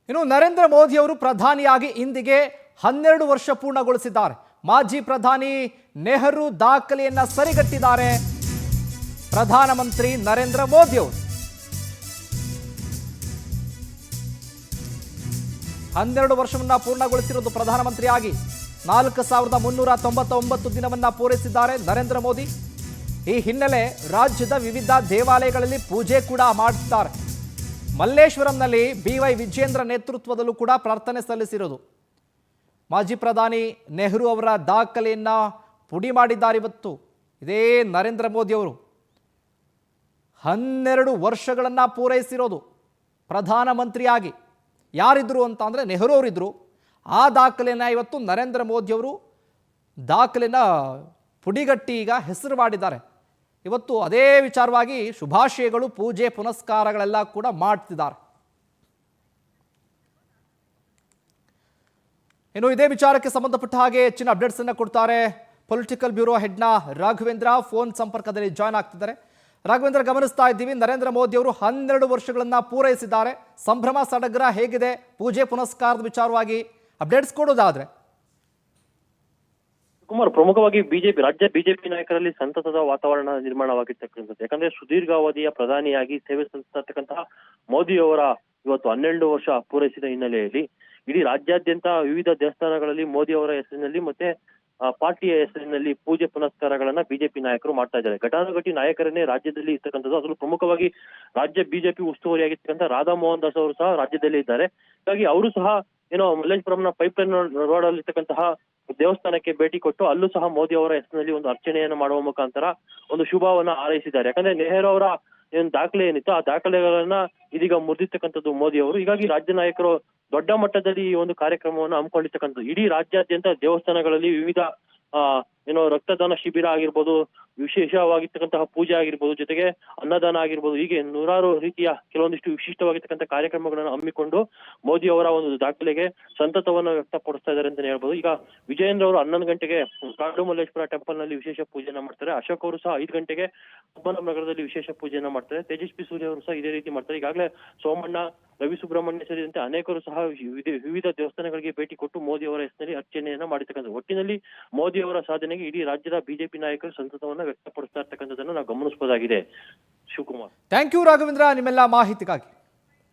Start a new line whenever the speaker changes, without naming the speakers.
ಇನ್ನು ನರೇಂದ್ರ ಮೋದಿ ಅವರು ಪ್ರಧಾನಿಯಾಗಿ ಇಂದಿಗೆ 12 ವರ್ಷ ಪೂರ್ಣಗೊಳಿಸಿದ್ದಾರೆ. ಮಾಜಿ ಪ್ರಧಾನಿ ನೆಹರು ದಾಖಲೆಯನ್ನ ಸರಿಗಟ್ಟಿದ್ದಾರೆ ಪ್ರಧಾನಮಂತ್ರಿ ನರೇಂದ್ರ ಮೋದಿ ಅವರು. 12 ವರ್ಷವನ್ನ ಪೂರ್ಣಗೊಳಿಸಿರುವುದು ಪ್ರಧಾನಮಂತ್ರಿಯಾಗಿ 4399 ದಿನವನ್ನ ಪೂರೈಸಿದ್ದಾರೆ ನರೇಂದ್ರ ಮೋದಿ. ಈ ಹಿನ್ನೆಲೆ ರಾಜ್ಯದ ವಿವಿಧ ದೇವಾಲಯಗಳಲ್ಲಿ ಪೂಜೆ ಕೂಡ ಮಾಡುತ್ತಾರೆ. ಮಲ್ಲೇಶ್ವರಂನಲ್ಲಿ BY ವಿಜೇಂದ್ರ ನೇತೃತ್ವದಲ್ಲೂ ಕೂಡ ಪ್ರಾರ್ಥನೆ ಸಲ್ಲಿಸಿರೋದು. ಮಾಜಿ ಪ್ರಧಾನಿ ನೆಹರು ಅವರ ದಾಖಲೆಯನ್ನ ಪುಡಿ ಮಾಡಿದ್ದಾರೆ. ಇವತ್ತು ಇದೇ ನರೇಂದ್ರ ಮೋದಿ ಅವರು 12 ವರ್ಷಗಳನ್ನ ಪೂರೈಸಿರೋದು ಪ್ರಧಾನಮಂತ್ರಿಯಾಗಿ. ಯಾರಿದ್ರು ಅಂತ ಅಂದರೆ ನೆಹರು ಅವರಿದ್ರು. ಆ ದಾಖಲೆಯನ್ನು ಇವತ್ತು ನರೇಂದ್ರ ಮೋದಿ ಅವರು ದಾಖಲೆನ ಪುಡಿಗಟ್ಟಿ ಈಗ ಹೆಸರು ಮಾಡಿದ್ದಾರೆ. ಇವತ್ತು ಅದೇ ವಿಚಾರವಾಗಿ ಶುಭಾಶಯಗಳು, ಪೂಜೆ ಪುನಸ್ಕಾರಗಳೆಲ್ಲ ಕೂಡ ಮಾಡ್ತಿದ್ದಾರೆ. ಇನ್ನು ಇದೇ ವಿಚಾರಕ್ಕೆ ಸಂಬಂಧಪಟ್ಟ ಹಾಗೆ ಹೆಚ್ಚಿನ ಅಪ್ಡೇಟ್ಸ್ ಅನ್ನು ಕೊಡ್ತಾರೆ ಪೊಲಿಟಿಕಲ್ ಬ್ಯೂರೋ ಹೆಡ್ನ ರಾಘವೇಂದ್ರ. ಫೋನ್ ಸಂಪರ್ಕದಲ್ಲಿ ಜಾಯ್ನ್ ಆಗ್ತಿದ್ದಾರೆ. ರಾಘವೇಂದ್ರ, ಗಮನಿಸ್ತಾ ಇದ್ದೀವಿ ನರೇಂದ್ರ ಮೋದಿ ಅವರು 12 ವರ್ಷಗಳನ್ನ ಪೂರೈಸಿದ್ದಾರೆ. ಸಂಭ್ರಮ ಸಡಗರ ಹೇಗಿದೆ? ಪೂಜೆ ಪುನಸ್ಕಾರದ ವಿಚಾರವಾಗಿ ಅಪ್ಡೇಟ್ಸ್ ಕೊಡೋದಾದ್ರೆ.
ಕುಮಾರ್, ಪ್ರಮುಖವಾಗಿ ರಾಜ್ಯ ಬಿಜೆಪಿ ನಾಯಕರಲ್ಲಿ ಸಂತಸದ ವಾತಾವರಣ ನಿರ್ಮಾಣವಾಗಿರ್ತಕ್ಕಂಥದ್ದು. ಯಾಕಂದ್ರೆ ಸುದೀರ್ಘಾವಧಿಯ ಪ್ರಧಾನಿಯಾಗಿ ಸೇವೆ ಸಲ್ಲಿಸತಕ್ಕಂತಹ ಮೋದಿ ಅವರ ಇವತ್ತು 12 ವರ್ಷ ಪೂರೈಸಿದ ಹಿನ್ನೆಲೆಯಲ್ಲಿ ಇಡೀ ರಾಜ್ಯಾದ್ಯಂತ ವಿವಿಧ ದೇವಸ್ಥಾನಗಳಲ್ಲಿ ಮೋದಿ ಅವರ ಹೆಸರಿನಲ್ಲಿ ಮತ್ತೆ ಪಾರ್ಟಿಯ ಹೆಸರಿನಲ್ಲಿ ಪೂಜೆ ಪುನಸ್ಕಾರಗಳನ್ನ ಬಿಜೆಪಿ ನಾಯಕರು ಮಾಡ್ತಾ ಇದ್ದಾರೆ. ಘಟಾನುಘಟಿ ನಾಯಕರನ್ನೇ ರಾಜ್ಯದಲ್ಲಿ ಇರ್ತಕ್ಕಂಥದ್ದು. ಅದರಲ್ಲೂ ಪ್ರಮುಖವಾಗಿ ರಾಜ್ಯ ಬಿಜೆಪಿ ಉಸ್ತುವಾರಿಯಾಗಿರ್ತಕ್ಕಂಥ ರಾಧಾ ಮೋಹನ್ ದಾಸ್ ಅವರು ಸಹ ರಾಜ್ಯದಲ್ಲಿ ಇದ್ದಾರೆ. ಹೀಗಾಗಿ ಅವರು ಸಹ ಮಲ್ಲೇಶ್ವರಂನ ಪೈಪ್ಲೈನ್ ರೋಡ್ ಅಲ್ಲಿ ಇರ್ತಕ್ಕಂತಹ ದೇವಸ್ಥಾನಕ್ಕೆ ಭೇಟಿ ಕೊಟ್ಟು ಅಲ್ಲೂ ಸಹ ಮೋದಿ ಅವರ ಹೆಸರಿನಲ್ಲಿ ಒಂದು ಅರ್ಚನೆಯನ್ನು ಮಾಡುವ ಮುಖಾಂತರ ಒಂದು ಶುಭವನ್ನ ಹಾರೈಸಿದ್ದಾರೆ. ಯಾಕಂದ್ರೆ ನೆಹರು ಅವರ ಏನ್ ದಾಖಲೆ ಏನಿತ್ತು ಆ ದಾಖಲೆಗಳನ್ನ ಇದೀಗ ಮುರಿದಿರ್ತಕ್ಕಂಥದ್ದು ಮೋದಿ ಅವರು. ಹೀಗಾಗಿ ರಾಜ್ಯ ನಾಯಕರು ದೊಡ್ಡ ಮಟ್ಟದಲ್ಲಿ ಈ ಒಂದು ಕಾರ್ಯಕ್ರಮವನ್ನು ಹಮ್ಮಿಕೊಂಡಿರ್ತಕ್ಕಂಥದ್ದು. ಇಡೀ ರಾಜ್ಯಾದ್ಯಂತ ದೇವಸ್ಥಾನಗಳಲ್ಲಿ ವಿವಿಧ ರಕ್ತದಾನ ಶಿಬಿರ ಆಗಿರ್ಬೋದು, ವಿಶೇಷವಾಗಿರ್ತಕ್ಕಂತಹ ಪೂಜೆ ಆಗಿರ್ಬೋದು, ಜೊತೆಗೆ ಅನ್ನದಾನ ಆಗಿರ್ಬೋದು, ಹೀಗೆ ನೂರಾರು ರೀತಿಯ ಕೆಲವೊಂದಿಷ್ಟು ವಿಶಿಷ್ಟವಾಗಿರ್ತಕ್ಕಂಥ ಕಾರ್ಯಕ್ರಮಗಳನ್ನು ಹಮ್ಮಿಕೊಂಡು ಮೋದಿ ಅವರ ಒಂದು ದಾಖಲೆಗೆ ಸಂತಸವನ್ನು ವ್ಯಕ್ತಪಡಿಸ್ತಾ ಇದ್ದಾರೆ ಅಂತಾನೆ ಹೇಳ್ಬೋದು. ಈಗ ವಿಜಯೇಂದ್ರ ಅವರು 11 ಗಂಟೆಗೆ ಕಾಡು ಮಲ್ಲೇಶ್ವರ ಟೆಂಪಲ್ ನಲ್ಲಿ ವಿಶೇಷ ಪೂಜೆಯನ್ನ ಮಾಡ್ತಾರೆ. ಅಶೋಕ್ ಅವರು ಸಹ 5 ಗಂಟೆಗೆ ಪದ್ಮನಾಭನಗರದಲ್ಲಿ ವಿಶೇಷ ಪೂಜೆಯನ್ನ ಮಾಡ್ತಾರೆ. ತೇಜಸ್ವಿ ಸೂರ್ಯ ಅವರು ಸಹ ಇದೇ ರೀತಿ ಮಾಡ್ತಾರೆ. ಈಗಾಗಲೇ ಸೋಮಣ್ಣ, ರವಿ ಸುಬ್ರಹ್ಮಣ್ಯ ಸೇರಿದಂತೆ ಅನೇಕರು ಸಹ ವಿವಿಧ ದೇವಸ್ಥಾನಗಳಿಗೆ ಭೇಟಿ ಕೊಟ್ಟು ಮೋದಿ ಅವರ ಹೆಸರಿನಲ್ಲಿ ಅರ್ಚನೆಯನ್ನ ಮಾಡಿರ್ತಕ್ಕಂಥದ್ದು. ಒಟ್ಟಿನಲ್ಲಿ ಮೋದಿ ಅವರ ಸಾಧನೆಗೆ ಇಡೀ ರಾಜ್ಯದ ಬಿಜೆಪಿ ನಾಯಕರು ಸಂತಸವನ್ನ ವ್ಯಕ್ತಪಡಿಸ್ತಾ ಇರ್ತಕ್ಕಂಥದ್ದನ್ನು ನಾವು ಗಮನಿಸಬಹುದಾಗಿದೆ. ಶಿವಕುಮಾರ್,
ಥ್ಯಾಂಕ್ ಯು ರಾಘವೇಂದ್ರ, ನಿಮ್ಮೆಲ್ಲ ಮಾಹಿತಿಗಾಗಿ.